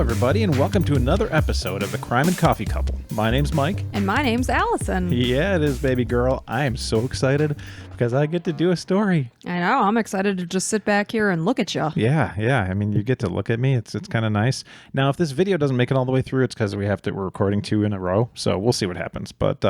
everybody, and welcome to another episode of the Crime and Coffee Couple. My name's Mike. And my name's Allison. Yeah, it is, baby girl. I am so excited because I get to do a story. I know. I'm excited to just sit back here and look at you. Yeah. I mean, you get to look at me. It's kind of nice. Now, if this video doesn't make it all the way through, it's because we're recording 2 in a row, so we'll see what happens. But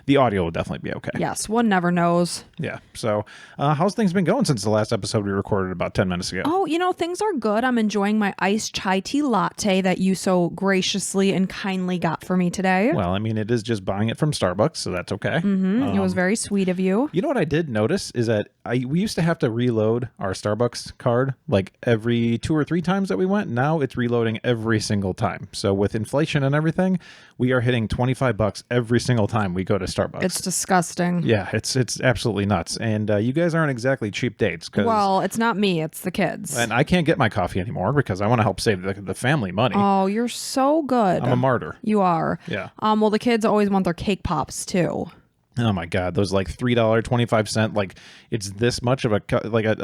the audio will definitely be okay. Yes, one never knows. Yeah. So how's things been going since the last episode we recorded about 10 minutes ago? Oh, things are good. I'm enjoying my iced chai tea latte that you so graciously and kindly got for me today. Well, I mean, it is just buying it from Starbucks, so that's okay. Mm-hmm. It was very sweet of you. You know what I did notice is that we used to have to reload our Starbucks card like every 2 or 3 times that we went. Now it's reloading every single time. So with inflation and everything, we are hitting $25 every single time we go to Starbucks. It's disgusting. Yeah, it's absolutely nuts. And you guys aren't exactly cheap dates. Well, it's not me. It's the kids. And I can't get my coffee anymore because I want to help save the family money. Oh, you're so good. I'm a martyr. You are. Yeah. Well, the kids always want their cake pops too. Oh my God, those like $3.25, like it's this much of a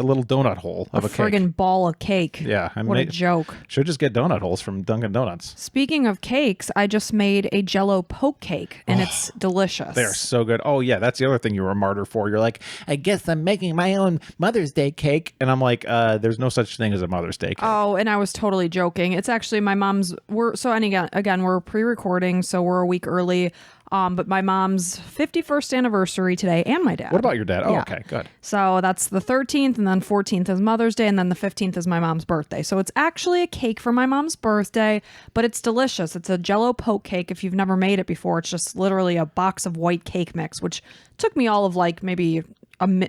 little donut hole of a cake. Friggin' ball of cake. Yeah. What a joke. Should just get donut holes from Dunkin' Donuts. Speaking of cakes, I just made a Jell-O poke cake, and it's delicious. They're so good. Oh yeah, that's the other thing you were a martyr for. You're like, I guess I'm making my own Mother's Day cake. And I'm like, there's no such thing as a Mother's Day cake. Oh, and I was totally joking. It's actually my mom's, we're pre-recording, so we're a week early. But my mom's 51st anniversary today, and my dad. What about your dad? Oh, yeah. Okay, good. So that's the 13th, and then 14th is Mother's Day, and then the 15th is my mom's birthday. So it's actually a cake for my mom's birthday, but it's delicious. It's a Jell-O poke cake. If you've never made it before, it's just literally a box of white cake mix, which took me all of like maybe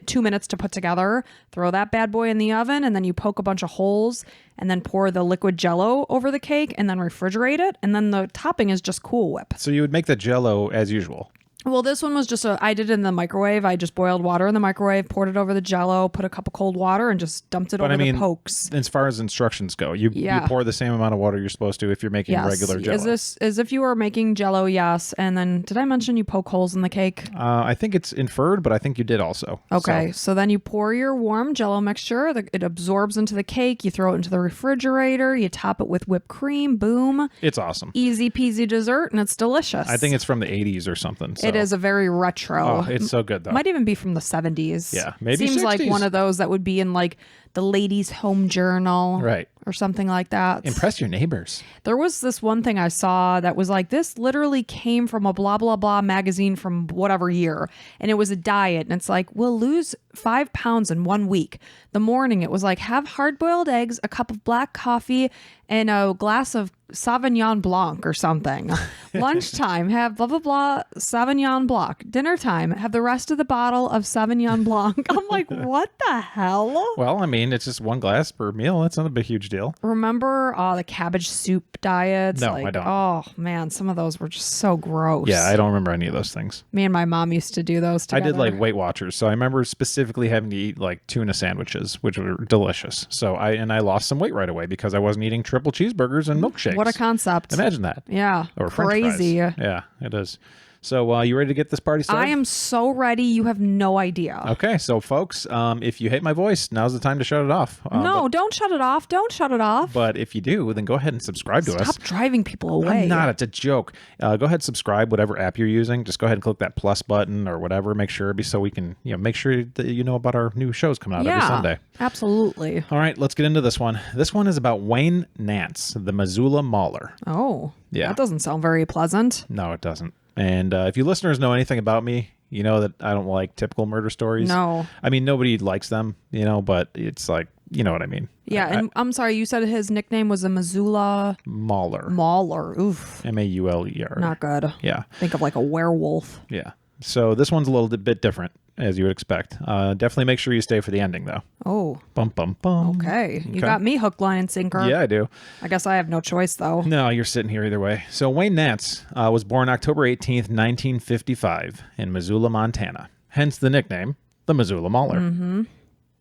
2 minutes to put together. Throw that bad boy in the oven, and then you poke a bunch of holes and then pour the liquid Jell-O over the cake and then refrigerate it. And then the topping is just Cool Whip. So you would make the Jell-O as usual. Well, this one was just I did it in the microwave. I just boiled water in the microwave, poured it over the Jell-O, put a cup of cold water, and just dumped it over the pokes. As far as instructions go, you pour the same amount of water you're supposed to if you're making regular Jell-O. As if you were making Jell-O, yes. And then, did I mention you poke holes in the cake? I think it's inferred, but I think you did also. Okay, so then you pour your warm Jell-O mixture. It absorbs into the cake. You throw it into the refrigerator. You top it with whipped cream. Boom. It's awesome. Easy peasy dessert, and it's delicious. I think it's from the 80s or something. So. It is a very retro. Oh, it's so good, though. Might even be from the 70s. Yeah, maybe Seems 60s. like one of those that would be in like the Ladies' Home Journal. Right. Or something like that. Impress your neighbors. There was this one thing I saw that was like, this literally came from a blah, blah, blah magazine from whatever year. And it was a diet. And it's like, we'll lose 5 pounds in 1 week. The morning, it was like, have hard-boiled eggs, a cup of black coffee, and a glass of Sauvignon Blanc or something. Lunchtime, have blah, blah, blah, Sauvignon Blanc. Dinner time, have the rest of the bottle of Sauvignon Blanc. I'm like, what the hell? Well, I mean, it's just 1 glass per meal. That's not a big, huge deal. Remember the cabbage soup diets? No, I don't. Oh, man, some of those were just so gross. Yeah, I don't remember any of those things. Me and my mom used to do those together. I did like Weight Watchers, so I remember specifically having to eat like tuna sandwiches, which were delicious. So I lost some weight right away because I wasn't eating triple cheeseburgers and milkshakes. What a concept. Imagine that. Yeah. Or French crazy. fries. Yeah, it is. So you ready to get this party started? I am so ready. You have no idea. Okay, so folks, if you hate my voice, now's the time to shut it off. No, don't shut it off. Don't shut it off. But if you do, then go ahead and subscribe to us. Stop driving people away. I'm not. It's a joke. Go ahead and subscribe, whatever app you're using. Just go ahead and click that plus button or whatever. Make sure so we can make sure that you know about our new shows coming out every Sunday. Absolutely. All right, let's get into this one. This one is about Wayne Nance, the Missoula Mauler. Oh, yeah. That doesn't sound very pleasant. No, it doesn't. And if you listeners know anything about me, you know that I don't like typical murder stories. No. I mean, nobody likes them, but it's like, you know what I mean. Yeah, and I'm sorry, you said his nickname was a Missoula Mauler. Mauler. Oof. Mauler. Not good. Yeah. Think of like a werewolf. Yeah. So this one's a little bit different, as you would expect. Definitely make sure you stay for the ending, though. Oh. Bum, bum, bum. Okay. You got me hook, line, and sinker. Yeah, I do. I guess I have no choice, though. No, you're sitting here either way. So Wayne Nance was born October 18th, 1955 in Missoula, Montana. Hence the nickname, the Missoula Mauler. Mm-hmm.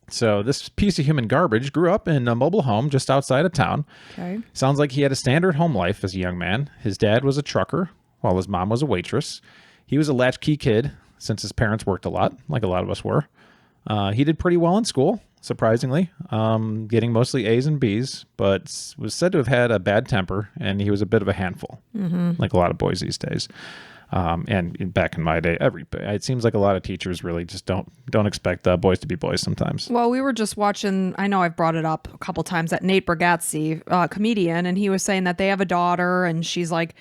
So this piece of human garbage grew up in a mobile home just outside of town. Okay. Sounds like he had a standard home life as a young man. His dad was a trucker, while his mom was a waitress. He was a latchkey kid, since his parents worked a lot, like a lot of us were. He did pretty well in school, surprisingly, getting mostly A's and B's, but was said to have had a bad temper, and he was a bit of a handful, like a lot of boys these days. And back in my day, it seems like a lot of teachers really just don't expect boys to be boys sometimes. Well, we were just watching, I know I've brought it up a couple times, that Nate Bargatze, comedian, and he was saying that they have a daughter and she's like,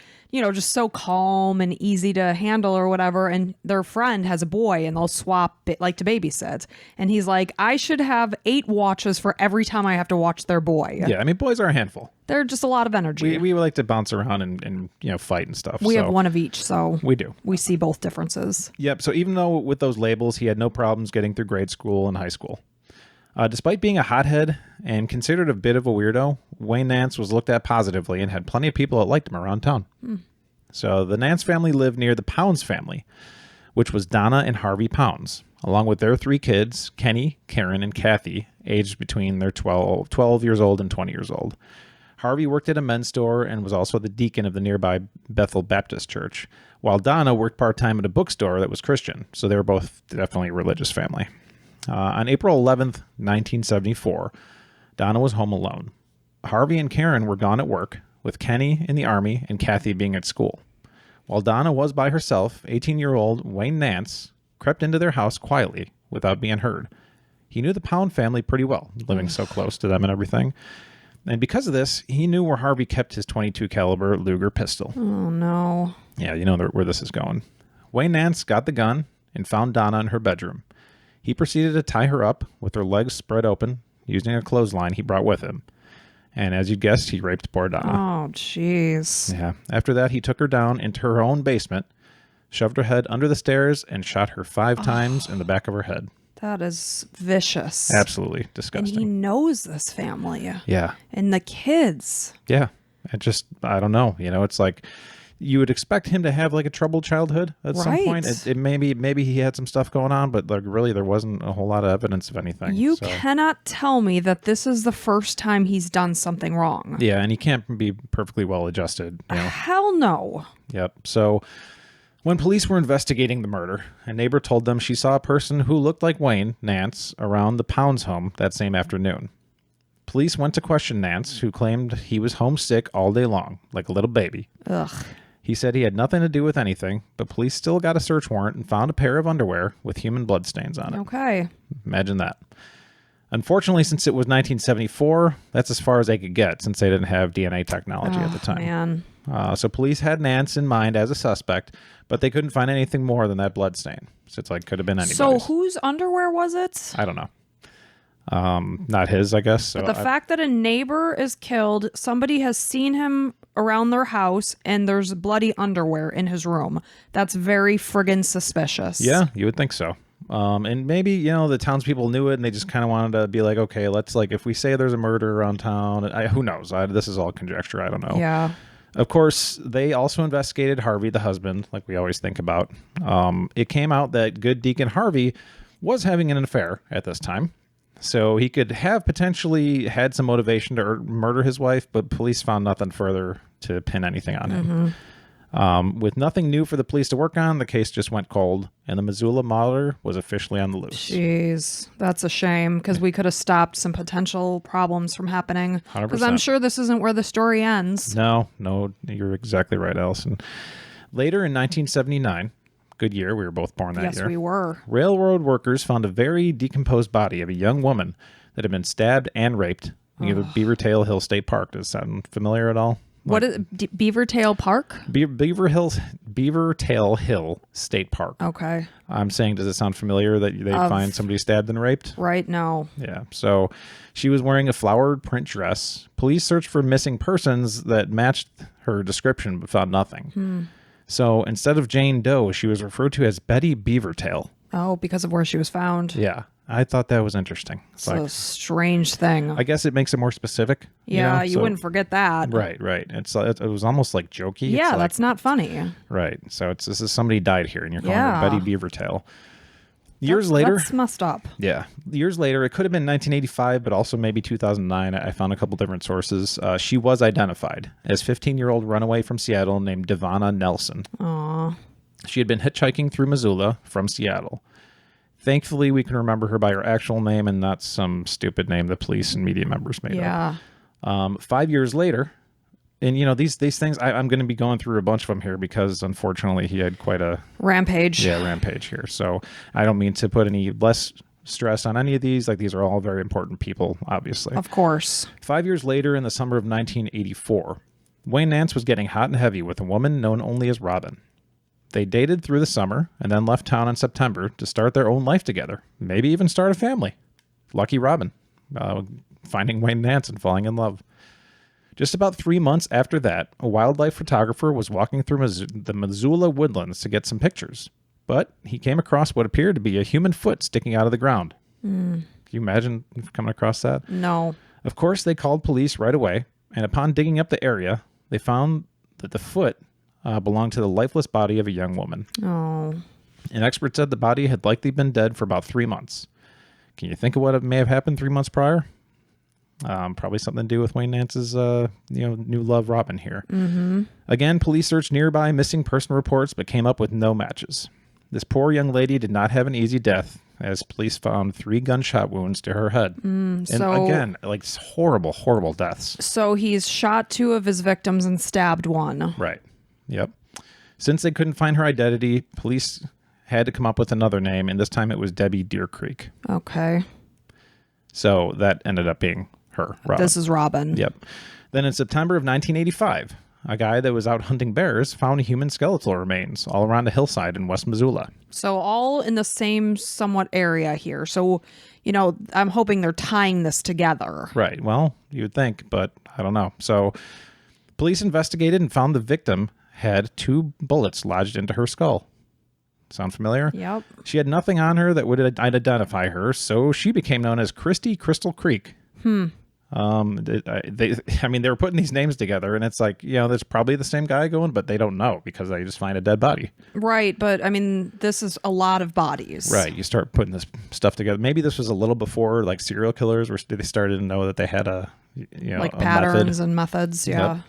just so calm and easy to handle or whatever. And their friend has a boy and they'll swap it like to babysit. And he's like, I should have 8 watches for every time I have to watch their boy. Yeah, I mean, boys are a handful. They're just a lot of energy. We like to bounce around and fight and stuff. We have one of each, so we do. We see both differences. Yep. So even though with those labels, he had no problems getting through grade school and high school. Despite being a hothead and considered a bit of a weirdo, Wayne Nance was looked at positively and had plenty of people that liked him around town. So the Nance family lived near the Pounds family, which was Donna and Harvey Pounds, along with their 3 kids, Kenny, Karen, and Kathy, aged between their 12 years old and 20 years old. Harvey worked at a men's store and was also the deacon of the nearby Bethel Baptist Church, while Donna worked part-time at a bookstore that was Christian, so they were both definitely a religious family. On April 11th, 1974, Donna was home alone. Harvey and Karen were gone at work, with Kenny in the Army and Kathy being at school. While Donna was by herself, 18-year-old Wayne Nance crept into their house quietly without being heard. He knew the Pound family pretty well, living so close to them and everything. And because of this, he knew where Harvey kept his .22 caliber Luger pistol. Oh, no. Yeah, you know where this is going. Wayne Nance got the gun and found Donna in her bedroom. He proceeded to tie her up with her legs spread open using a clothesline he brought with him. And as you guessed, he raped poor Donna. Oh, jeez. Yeah. After that, he took her down into her own basement, shoved her head under the stairs, and shot her 5 times in the back of her head. That is vicious. Absolutely disgusting. And he knows this family. Yeah. And the kids. Yeah. I don't know. It's like you would expect him to have like a troubled childhood at some point. It maybe he had some stuff going on, but like really there wasn't a whole lot of evidence of anything. You cannot tell me that this is the first time he's done something wrong. Yeah, and he can't be perfectly well adjusted. Hell no. Yep. So when police were investigating the murder, a neighbor told them she saw a person who looked like Wayne Nance around the Pounds home that same afternoon. Police went to question Nance, who claimed he was homesick all day long, like a little baby. Ugh. He said he had nothing to do with anything, but police still got a search warrant and found a pair of underwear with human bloodstains on it. Okay. Imagine that. Unfortunately, since it was 1974, that's as far as they could get since they didn't have DNA technology at the time. Man. So police had Nance in mind as a suspect, but they couldn't find anything more than that blood stain. So it's like could have been anybody's. So whose underwear was it? I don't know. Not his, I guess. So but the fact that a neighbor is killed, somebody has seen him around their house, and there's bloody underwear in his room. That's very friggin' suspicious. Yeah, you would think so. And maybe, the townspeople knew it and they just kind of wanted to be like, okay, let's if we say there's a murder around town, who knows? This is all conjecture. I don't know. Yeah. Of course, they also investigated Harvey, the husband, like we always think about. It came out that good Deacon Harvey was having an affair at this time. So he could have potentially had some motivation to murder his wife, but police found nothing further to pin anything on him. With nothing new for the police to work on, the case just went cold, and the Missoula Mauler was officially on the loose. Jeez, that's a shame, because we could have stopped some potential problems from happening. 100%. Because I'm sure this isn't where the story ends. No, you're exactly right, Allison. Later in 1979, good year, we were both born that year. Yes, we were. Railroad workers found a very decomposed body of a young woman that had been stabbed and raped near the Beavertail Hill State Park. Does that sound familiar at all? What is Beavertail Park? Beavertail Hill State Park. Okay. I'm saying, does it sound familiar that they find somebody stabbed and raped? Right, no. Yeah. So she was wearing a flowered print dress. Police searched for missing persons that matched her description but found nothing. So instead of Jane Doe, she was referred to as Betty Beavertail. Oh, because of where she was found. Yeah. I thought that was interesting. It's a strange thing. I guess it makes it more specific. Yeah, you wouldn't forget that. Right. It was almost like jokey. Yeah, that's not funny. Right. So this is somebody died here, and you're calling her Betty Beavertail. Years later, that's messed up. Yeah. Years later, it could have been 1985, but also maybe 2009. I found a couple different sources. She was identified as 15-year-old runaway from Seattle named Devonna Nelson. Aww. She had been hitchhiking through Missoula from Seattle. Thankfully, we can remember her by her actual name and not some stupid name the police and media members made up. 5 years later, and these things, I'm going to be going through a bunch of them here because unfortunately he had quite a rampage. Yeah, rampage here. So I don't mean to put any less stress on any of these. Like, these are all very important people, obviously. Of course. 5 years later, in the summer of 1984, Wayne Nance was getting hot and heavy with a woman known only as Robin. They dated through the summer and then left town in September to start their own life together, maybe even start a family. Lucky Robin, finding Wayne Nance and falling in love. Just about 3 months after that, a wildlife photographer was walking through the Missoula woodlands to get some pictures, but he came across what appeared to be a human foot sticking out of the ground. Can you imagine coming across that? No. Of course, they called police right away, and upon digging up the area, they found that the foot belonged to the lifeless body of a young woman. Oh. An expert said the body had likely been dead for about 3 months. Can you think of what may have happened 3 months prior? Probably something to do with Wayne Nance's, new love, Robin here. Mm-hmm. Again, police searched nearby missing person reports, but came up with no matches. This poor young lady did not have an easy death, as police found 3 gunshot wounds to her head. And again, like, horrible, horrible deaths. So he's shot 2 of his victims and stabbed 1. Right. Yep. Since they couldn't find her identity, police had to come up with another name, and this time it was Debbie Deer Creek. Okay. So that ended up being her, Robin. This is Robin. Yep. Then in September of 1985, a guy that was out hunting bears found human skeletal remains all around a hillside in West Missoula. So all in the same somewhat area here. So, I'm hoping they're tying this together. Right. Well, you would think, but I don't know. So police investigated and found the victim had 2 bullets lodged into her skull. Sound familiar? Yep. She had nothing on her that would identify her, so she became known as Christy Crystal Creek. They were putting these names together, and it's like, there's probably the same guy going, but they don't know because they just find a dead body. Right, but this is a lot of bodies. Right, you start putting this stuff together. Maybe this was a little before, like, serial killers, where they started to know that they had a patterns method. And methods. Yeah. Yep.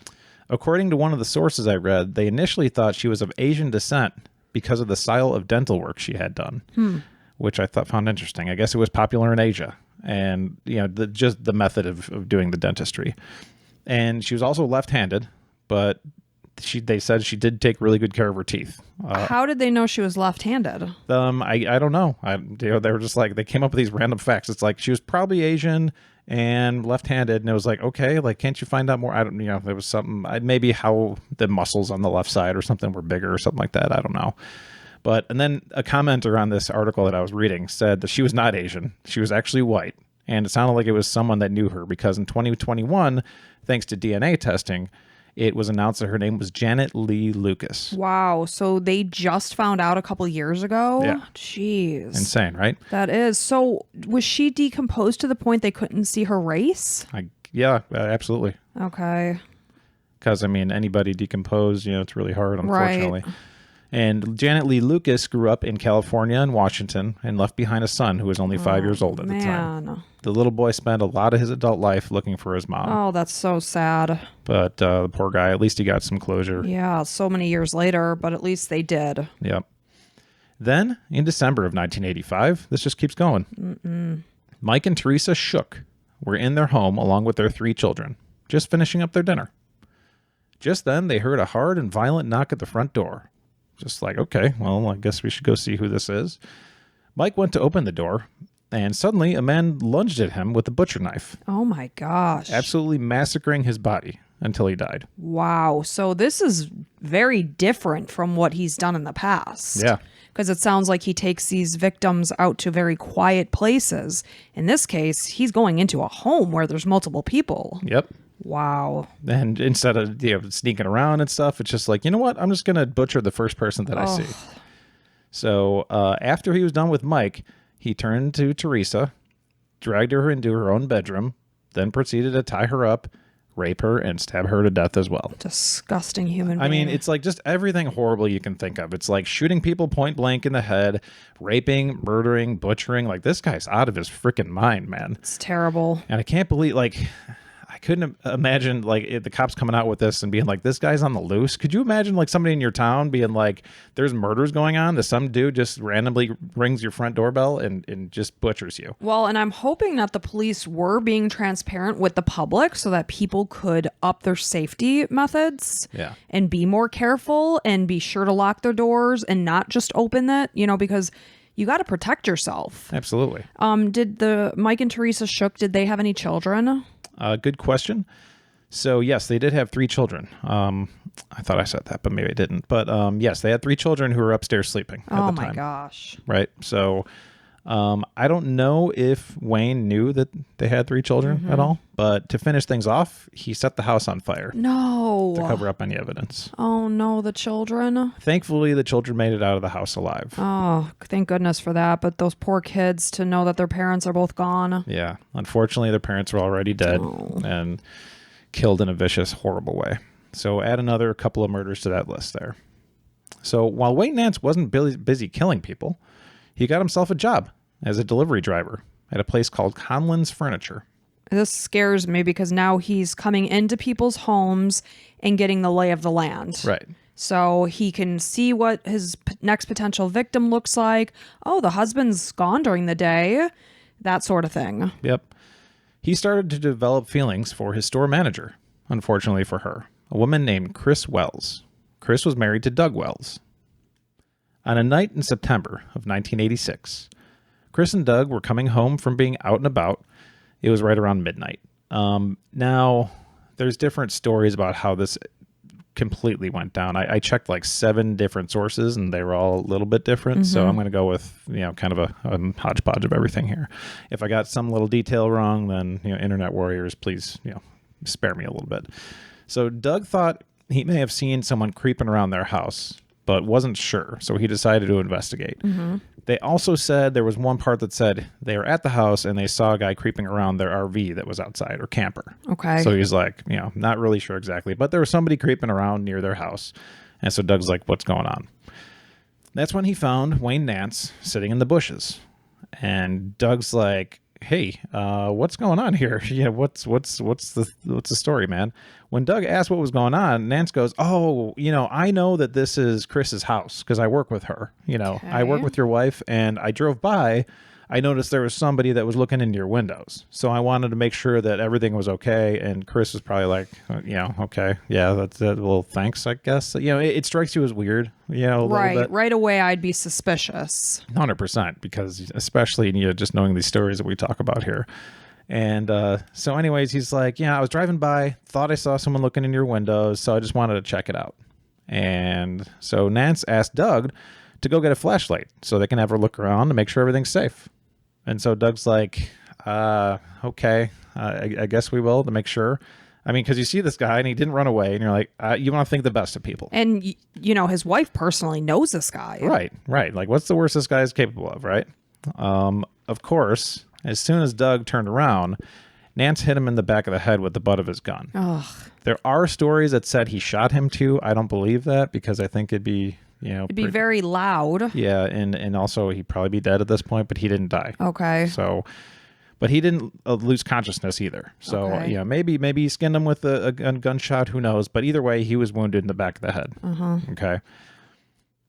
According to one of the sources I read, they initially thought she was of Asian descent because of the style of dental work she had done, which I found interesting. I guess it was popular in Asia, and just the method of doing the dentistry. And she was also left-handed, but they said she did take really good care of her teeth. How did they know she was left-handed? I don't know. They were just like, they came up with these random facts. It's like she was probably Asian and left-handed, and it was like, okay, like, can't you find out more? I don't, there was something, maybe how the muscles on the left side or something were bigger or something like that. I don't know. And then a commenter on this article that I was reading said that she was not Asian. She was actually white. And it sounded like it was someone that knew her, because in 2021, thanks to DNA testing, it was announced that her name was Janet Lee Lucas. Wow. So they just found out a couple years ago? Yeah. Jeez. Insane, right? That is. So was she decomposed to the point they couldn't see her race? Yeah, absolutely. Okay. Because, anybody decomposed, it's really hard, unfortunately. Right. And Janet Lee Lucas grew up in California and Washington and left behind a son who was only 5 years old at the time. The little boy spent a lot of his adult life looking for his mom. Oh, that's so sad. But the poor guy, at least he got some closure. Yeah, so many years later, but at least they did. Yep. Then, in December of 1985, this just keeps going. Mike and Teresa Shook were in their home along with their 3 children, just finishing up their dinner. Just then, they heard a hard and violent knock at the front door. Just like, okay, well, I guess we should go see who this is. Mike went to open the door, and suddenly a man lunged at him with a butcher knife. Oh my gosh. Absolutely massacring his body until he died. Wow. So this is very different from what he's done in the past. Yeah. Because it sounds like he takes these victims out to very quiet places. In this case, he's going into a home where there's multiple people. Yep. Wow. And instead of sneaking around and stuff, it's just like, you know what? I'm just going to butcher the first person that I see. So after he was done with Mike, he turned to Teresa, dragged her into her own bedroom, then proceeded to tie her up, rape her, and stab her to death as well. Disgusting human being. It's like just everything horrible you can think of. It's like shooting people point blank in the head, raping, murdering, butchering. Like, this guy's out of his freaking mind, man. It's terrible. And I can't believe, like, couldn't imagine like the cops coming out with this and being like, this guy's on the loose. Could you imagine like somebody in your town being like, there's murders going on, that some dude just randomly rings your front doorbell and just butchers you? Well, and I'm hoping that the police were being transparent with the public so that people could up their safety methods and be more careful and be sure to lock their doors and not just open it, because you got to protect yourself. Absolutely. Did the Mike and Teresa Shook, did they have any children? Good question. So yes, they did have 3 children. I thought I said that, but maybe I didn't. But yes, they had 3 children who were upstairs sleeping at the time. Oh my gosh. Right. So I don't know if Wayne knew that they had 3 children at all, but to finish things off, he set the house on fire. No. To cover up any evidence. Oh no, the children. Thankfully, the children made it out of the house alive. Oh, thank goodness for that. But those poor kids, to know that their parents are both gone. Yeah. Unfortunately, their parents were already dead and killed in a vicious, horrible way. So add another couple of murders to that list there. So while Wayne Nance wasn't busy killing people, he got himself a job as a delivery driver at a place called Conlin's Furniture. This scares me because now he's coming into people's homes and getting the lay of the land. Right. So he can see what his next potential victim looks like. Oh, the husband's gone during the day. That sort of thing. Yep. He started to develop feelings for his store manager, unfortunately for her, a woman named Chris Wells. Chris was married to Doug Wells. On a night in September of 1986, Chris and Doug were coming home from being out and about. It was right around midnight. Now, there's different stories about how this completely went down. I checked like 7 different sources, and they were all a little bit different. So I'm going to go with, kind of a hodgepodge of everything here. If I got some little detail wrong, then, internet warriors, please, spare me a little bit. So Doug thought he may have seen someone creeping around their house, but wasn't sure. So he decided to investigate. They also said there was one part that said they were at the house and they saw a guy creeping around their RV that was outside, or camper. Okay. So he's like, not really sure exactly, but there was somebody creeping around near their house. And so Doug's like, what's going on? That's when he found Wayne Nance sitting in the bushes. And Doug's like, hey, what's going on here? What's the story, man? When Doug asked what was going on, Nance goes, oh, I know that this is Chris's house because I work with her. Okay. I work with your wife, and I drove by. I noticed there was somebody that was looking into your windows. So I wanted to make sure that everything was okay. And Chris was probably like, okay. Yeah, that's it. Well, thanks, I guess. It strikes you as weird, a little bit. Right away, I'd be suspicious. 100%, because especially, just knowing these stories that we talk about here. And so anyways, he's like, I was driving by, thought I saw someone looking in your windows, so I just wanted to check it out. And so Nance asked Doug to go get a flashlight so they can have her look around to make sure everything's safe. And so Doug's like, okay, I guess we will, to make sure. I mean, because you see this guy and he didn't run away, and you're like, you want to think the best of people. And, his wife personally knows this guy. Right. Like, what's the worst this guy is capable of, right? Of course, as soon as Doug turned around, Nance hit him in the back of the head with the butt of his gun. Ugh. There are stories that said he shot him too. I don't believe that, because I think it'd be, it'd be very loud. Yeah, and also he'd probably be dead at this point, but he didn't die. Okay. So, but he didn't lose consciousness either. So, Okay. maybe he skinned him with a gunshot. Who knows? But either way, he was wounded in the back of the head. Okay.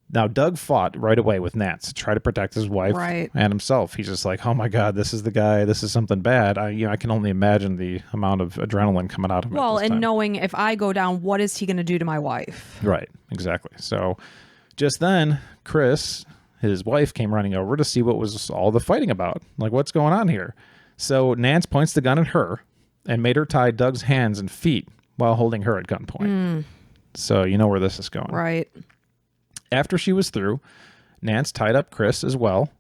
Now, Doug fought right away with Nance to try to protect his wife and himself. He's just like, oh my God, this is the guy. This is something bad. I can only imagine the amount of adrenaline coming out of him. Well, at this and time. knowing if I go down, what is he going to do to my wife? Right, exactly. So just then, Chris, his wife, came running over to see what was all the fighting about. Like, what's going on here? So Nance points the gun at her and made her tie Doug's hands and feet while holding her at gunpoint. So you know where this is going. Right. After she was through, Nance tied up Chris as well.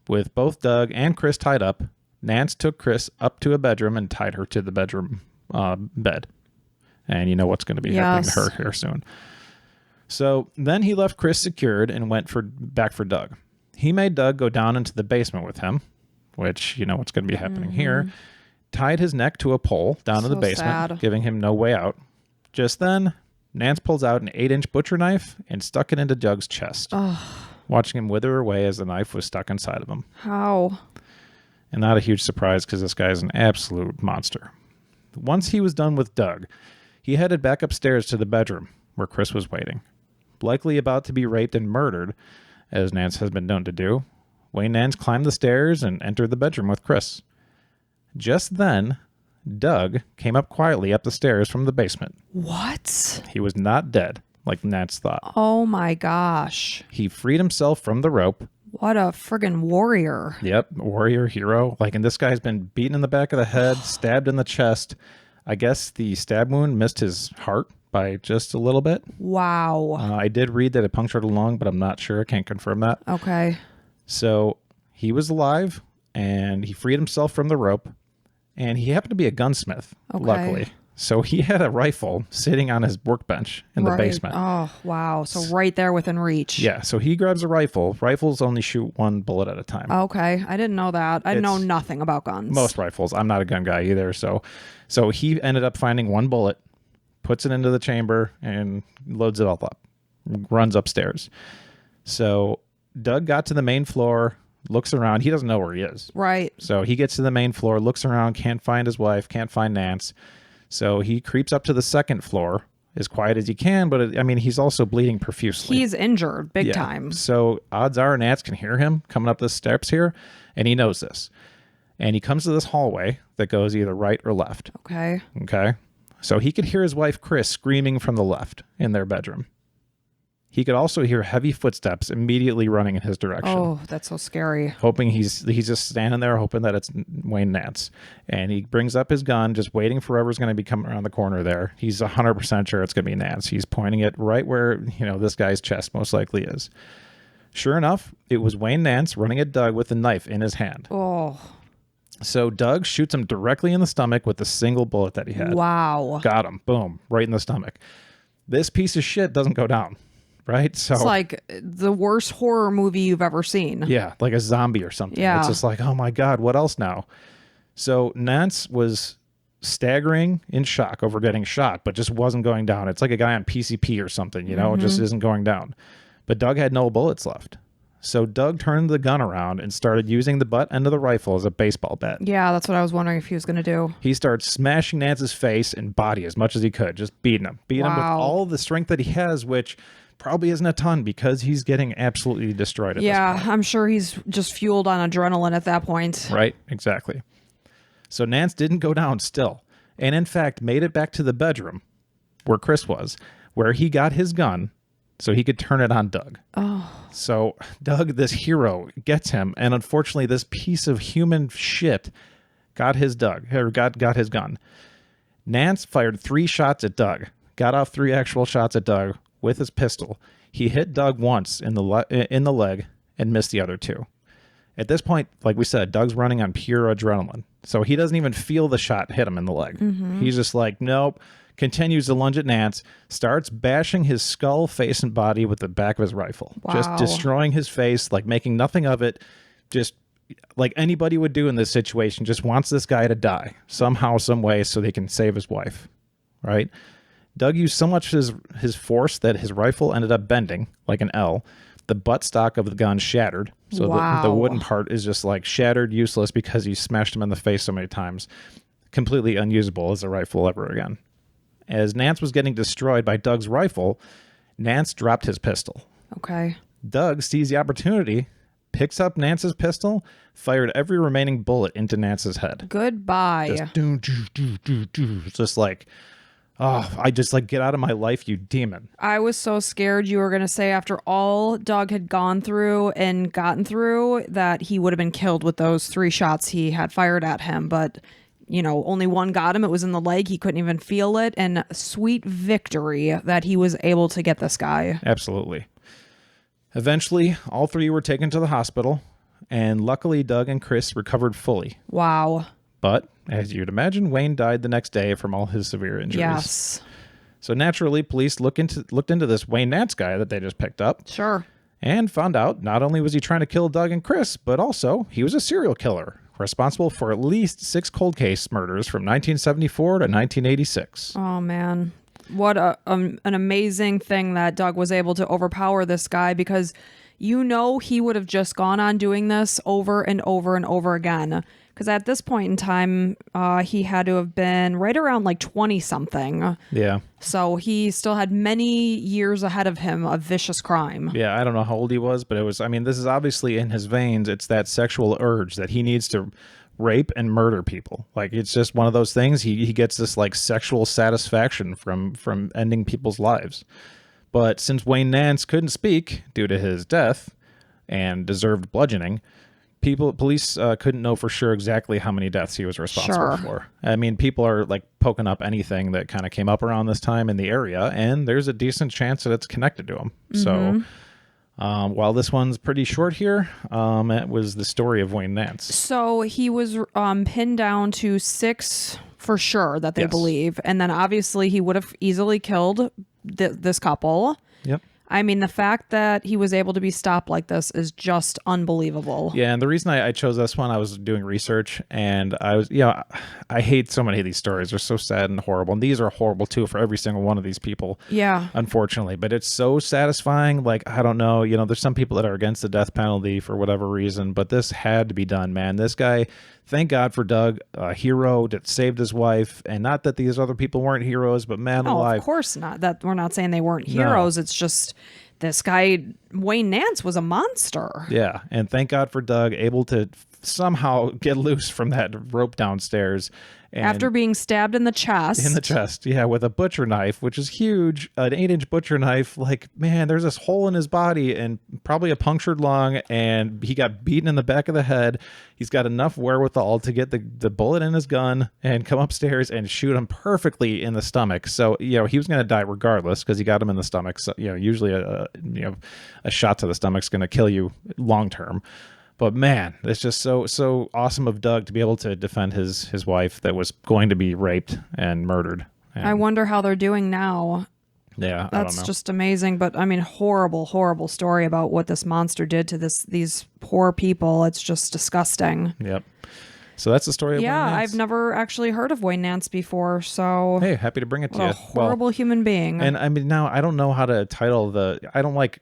With both Doug and Chris tied up, Nance took Chris up to a bedroom and tied her to the bedroom bed. And you know what's going to be happening to her here soon. So then he left Chris secured and went back for Doug. He made Doug go down into the basement with him, which you know what's going to be happening here. Tied his neck to a pole down in the basement, giving him no way out. Just then, Nance pulls out an 8-inch butcher knife and stuck it into Doug's chest, watching him wither away as the knife was stuck inside of him. How? And not a huge surprise, because this guy is an absolute monster. Once he was done with Doug, he headed back upstairs to the bedroom where Chris was waiting. Likely about to be raped and murdered, as Nance has been known to do, Wayne Nance climbed the stairs and entered the bedroom with Chris. Just then, Doug came up quietly up the stairs from the basement. What? He was not dead, like Nance thought. Oh my gosh. He freed himself from the rope. What a friggin' warrior. Yep, warrior, hero. And this guy's been beaten in the back of the head, stabbed in the chest. I guess the stab wound missed his heart by just a little bit. Wow. I did read that it punctured a lung, but I'm not sure. I can't confirm that. Okay. So he was alive, and he freed himself from the rope, and he happened to be a gunsmith, luckily. So he had a rifle sitting on his workbench in the basement. Oh, wow. So right there within reach. Yeah, so he grabs a rifle. Rifles only shoot one bullet at a time. Okay. I didn't know that. I know nothing about guns. Most rifles. I'm not a gun guy either. So he ended up finding one bullet, puts it into the chamber, and loads it all up. Runs upstairs. So Doug got to the main floor, looks around. He doesn't know where he is. Right. So he gets to the main floor, looks around, can't find his wife, can't find Nance. So he creeps up to the second floor as quiet as he can, but he's also bleeding profusely. He's injured big time. So odds are Nance can hear him coming up the steps here, and he knows this. And he comes to this hallway that goes either right or left. Okay. Okay. So he could hear his wife, Chris, screaming from the left in their bedroom. He could also hear heavy footsteps immediately running in his direction. Oh, that's so scary. Hoping he's just standing there, hoping that it's Wayne Nance. And he brings up his gun, just waiting for whoever's going to be coming around the corner there. He's 100% sure it's going to be Nance. He's pointing it right where, this guy's chest most likely is. Sure enough, it was Wayne Nance running at Doug with a knife in his hand. Oh. So Doug shoots him directly in the stomach with the single bullet that he had. Wow. Got him. Boom. Right in the stomach. This piece of shit doesn't go down. Right? So it's like the worst horror movie you've ever seen. Yeah, like a zombie or something. Yeah. It's just like, oh my God, what else now? So Nance was staggering in shock over getting shot, but just wasn't going down. It's like a guy on PCP or something, it just isn't going down. But Doug had no bullets left. So Doug turned the gun around and started using the butt end of the rifle as a baseball bat. Yeah, that's what I was wondering if he was going to do. He started smashing Nance's face and body as much as he could, just beating him with all the strength that he has, which probably isn't a ton because he's getting absolutely destroyed at this point. I'm sure he's just fueled on adrenaline at that point. Right, exactly. So Nance didn't go down still, and in fact made it back to the bedroom where Chris was, where he got his gun so he could turn it on Doug. Oh. So Doug, this hero, gets him, and unfortunately this piece of human shit got his gun. Nance fired 3 shots at Doug, got off 3 actual shots at Doug with his pistol. He hit Doug once in the leg and missed the other 2. At this point, like we said, Doug's running on pure adrenaline. So he doesn't even feel the shot hit him in the leg. Mm-hmm. He's just like, nope. Continues to lunge at Nance, starts bashing his skull, face, and body with the back of his rifle. Wow. Just destroying his face, like making nothing of it. Just like anybody would do in this situation, just wants this guy to die somehow, some way, so they can save his wife. Right? Doug used so much his force that his rifle ended up bending like an L. The buttstock of the gun shattered. So the wooden part is just like shattered, useless because he smashed him in the face so many times. Completely unusable as a rifle ever again. As Nance was getting destroyed by Doug's rifle, Nance dropped his pistol. Okay. Doug sees the opportunity, picks up Nance's pistol, fired every remaining bullet into Nance's head. Goodbye. Just like, oh, I just like, get out of my life, you demon. I was so scared you were going to say after all Doug had gone through and gotten through that he would have been killed with those 3 shots he had fired at him. But, only one got him. It was in the leg. He couldn't even feel it. And sweet victory that he was able to get this guy. Absolutely. Eventually, all 3 were taken to the hospital. And luckily, Doug and Chris recovered fully. Wow. But, as you'd imagine, Wayne died the next day from all his severe injuries. Yes. So naturally, police looked into this Wayne Nance guy that they just picked up. Sure. And found out not only was he trying to kill Doug and Chris, but also he was a serial killer, responsible for at least 6 cold case murders from 1974 to 1986. Oh, man. What an amazing thing that Doug was able to overpower this guy, because he would have just gone on doing this over and over and over again. Because at this point in time, he had to have been right around like 20 something. Yeah. So he still had many years ahead of him of vicious crime. Yeah, I don't know how old he was, but it was, I mean, this is obviously in his veins. It's that sexual urge that he needs to rape and murder people. Like, it's just one of those things. He gets this like sexual satisfaction from ending people's lives. But since Wayne Nance couldn't speak due to his death and deserved bludgeoning, police couldn't know for sure exactly how many deaths he was responsible for. I mean, people are like poking up anything that kind of came up around this time in the area, and there's a decent chance that it's connected to him. So while this one's pretty short here, it was the story of Wayne Nance. So he was pinned down to 6 for sure that they believe. And then obviously he would have easily killed this couple. Yep. I mean, the fact that he was able to be stopped like this is just unbelievable. Yeah, and the reason I chose this one, I was doing research, and I hate so many of these stories. They're so sad and horrible, and these are horrible too for every single one of these people. Yeah. Unfortunately, but it's so satisfying. Like, I don't know, there's some people that are against the death penalty for whatever reason, but this had to be done, man. This guy, thank God for Doug, a hero that saved his wife, and not that these other people weren't heroes, but man alive. Of course not. That we're not saying they weren't heroes. No. It's just this guy, Wayne Nance, was a monster. Yeah, and thank God for Doug, able to somehow get loose from that rope downstairs. And after being stabbed in the chest. In the chest, yeah, with a butcher knife, which is huge, an 8-inch butcher knife. Like, man, there's this hole in his body and probably a punctured lung, and he got beaten in the back of the head. He's got enough wherewithal to get the bullet in his gun and come upstairs and shoot him perfectly in the stomach. So, he was going to die regardless because he got him in the stomach. So, usually a shot to the stomach's going to kill you long term. But man, it's just so awesome of Doug to be able to defend his wife that was going to be raped and murdered. And I wonder how they're doing now. Yeah, that's I don't know. Just amazing. But I mean, horrible story about what this monster did to these poor people. It's just disgusting. Yep. So that's the story of Wayne Nance. I've never actually heard of Wayne Nance before. So hey, happy to bring it to you. A horrible human being. And I mean, now I don't know how to title I don't like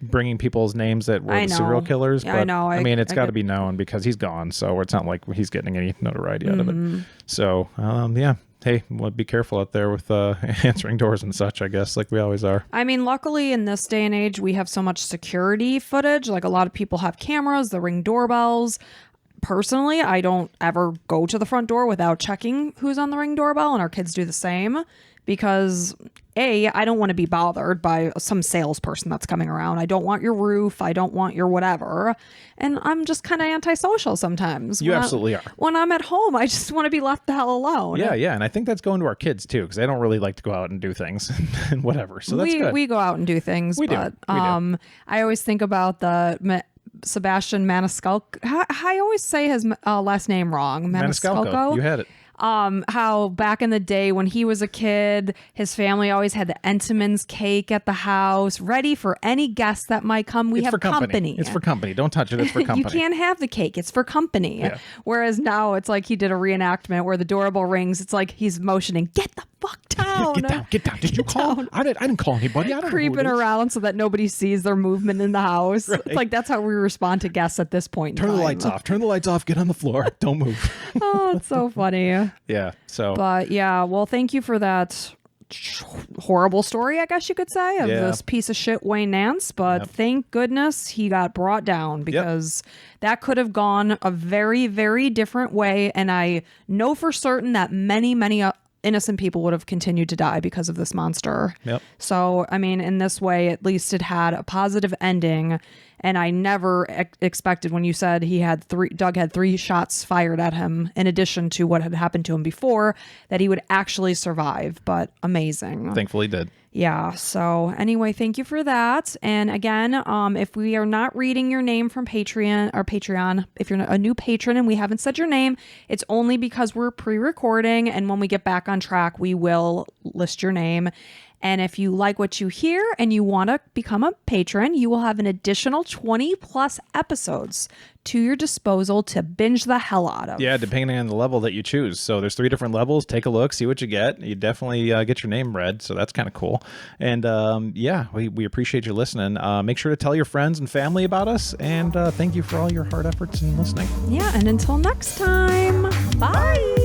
bringing people's names that were serial killers, but I mean, it's got to be known because he's gone, so it's not like he's getting any notoriety out of it. So hey, well, be careful out there with answering doors and such, I guess, like we always are. I mean, luckily in this day and age we have so much security footage. Like, a lot of people have cameras, the Ring doorbells. Personally, I don't ever go to the front door without checking who's on the Ring doorbell, and our kids do the same. Because I don't want to be bothered by some salesperson that's coming around. I don't want your roof. I don't want your whatever. And I'm just kind of antisocial sometimes. You absolutely are. When I'm at home, I just want to be left the hell alone. Yeah. And I think that's going to our kids too, because they don't really like to go out and do things and whatever. So that's good. We go out and do things. We do. I always think about the Sebastian Maniscalco. I always say his last name wrong. Maniscalco. You had it. How back in the day when he was a kid, his family always had the Entenmann's cake at the house, ready for any guests that might come. We have company. It's for company. Don't touch it. It's for company. You can't have the cake. It's for company. Yeah. Whereas now it's like he did a reenactment where the doorbell rings. It's like he's motioning, get the fuck down. Get down. Did you call? I didn't call anybody. I don't Creeping around so that nobody sees their movement in the house. Right. It's like, that's how we respond to guests at this point. Turn the lights off. Turn the lights off. Get on the floor. Don't move. Oh, it's so funny. Yeah. So. But yeah, well, thank you for that horrible story, I guess you could say, of this piece of shit Wayne Nance. But thank goodness he got brought down, because that could have gone a very, very different way. And I know for certain that many innocent people would have continued to die because of this monster. Yep. So, I mean, in this way, at least it had a positive ending. And I never expected, when you said Doug had 3 shots fired at him in addition to what had happened to him before, that he would actually survive. But amazing. Thankfully did. Yeah. So anyway, thank you for that. And again, if we are not reading your name from Patreon, if you're a new patron and we haven't said your name, it's only because we're pre-recording. And when we get back on track, we will list your name. And if you like what you hear and you want to become a patron, you will have an additional 20 plus episodes to your disposal to binge the hell out of. Yeah, depending on the level that you choose. So there's 3 different levels. Take a look, see what you get. You definitely get your name read, so that's kind of cool. And yeah, we appreciate you listening. Make sure to tell your friends and family about us, and thank you for all your hard efforts in listening. Yeah, and until next time, bye.